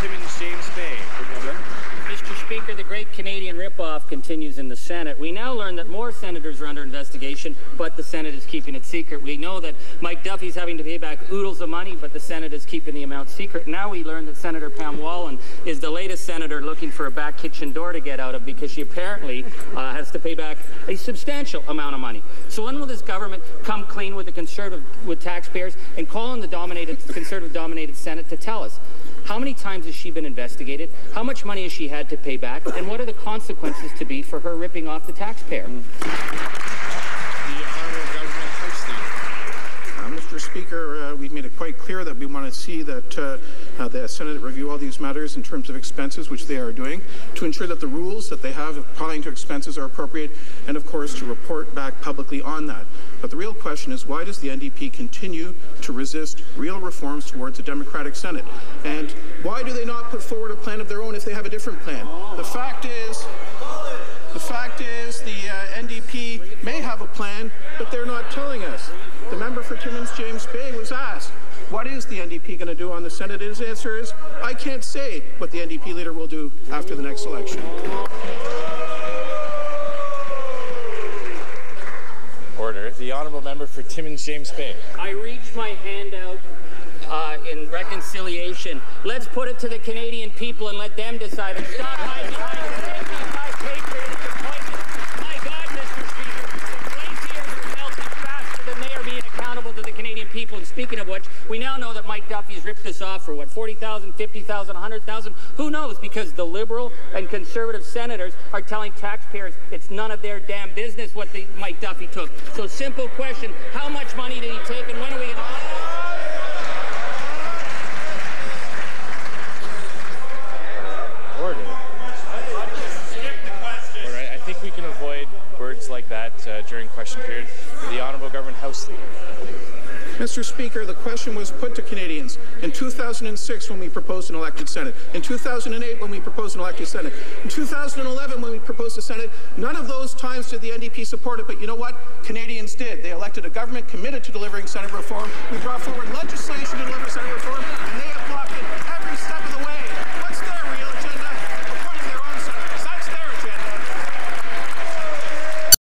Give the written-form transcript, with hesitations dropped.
Timmins, James Bay. Mr. Speaker, the great Canadian ripoff continues in the Senate. We now learn that more senators are under investigation, but the Senate is keeping it secret. We know that Mike Duffy's having to pay back oodles of money, but the Senate is keeping the amount secret. Now we learn that Senator Pam Wallen is the latest senator looking for a back kitchen door to get out of because she apparently has to pay back a substantial amount of money. So when will this government come clean with taxpayers and call on the conservative-dominated Senate to tell us? How many times has she been investigated? How much money has she had to pay back? And what are the consequences to be for her ripping off the taxpayer? Mr. Speaker, we've made it quite clear that we want to see that the Senate review all these matters in terms of expenses, which they are doing, to ensure that the rules that they have applying to expenses are appropriate, and of course to report back publicly on that. But the real question is, why does the NDP continue to resist real reforms towards a Democratic Senate? And why do they not put forward a plan of their own if they have a different plan? The fact is the NDP may have a plan, but they're not telling us. The member for Timmins, James Bay, was asked, what is the NDP going to do on the Senate? His answer is, I can't say what the NDP leader will do after the next election. Order. The honourable member for Timmins, James Bay. I reach my hand out in reconciliation. Let's put it to the Canadian people and let them decide. And stop hiding behind the patriotic appointment. My God, Mr. Speaker, glaciers are melting faster than they are being accountable to the Canadian people. And speaking of which, we now know that Mike Duffy's ripped this off for, what, 40,000, 50,000, 100,000? Who knows? Because the Liberal and Conservative senators are telling taxpayers it's none of their damn business what Mike Duffy took. So simple question, how much money did he take and when are we going to... Order. All right, I think we can avoid words like that during question period. The Honourable Government House Leader. Mr. Speaker, the question was put to Canadians in 2006 when we proposed an elected Senate, in 2008 when we proposed an elected Senate, in 2011 when we proposed a Senate. None of those times did the NDP support it, but you know what? Canadians did. They elected a government committed to delivering Senate reform. We brought forward legislation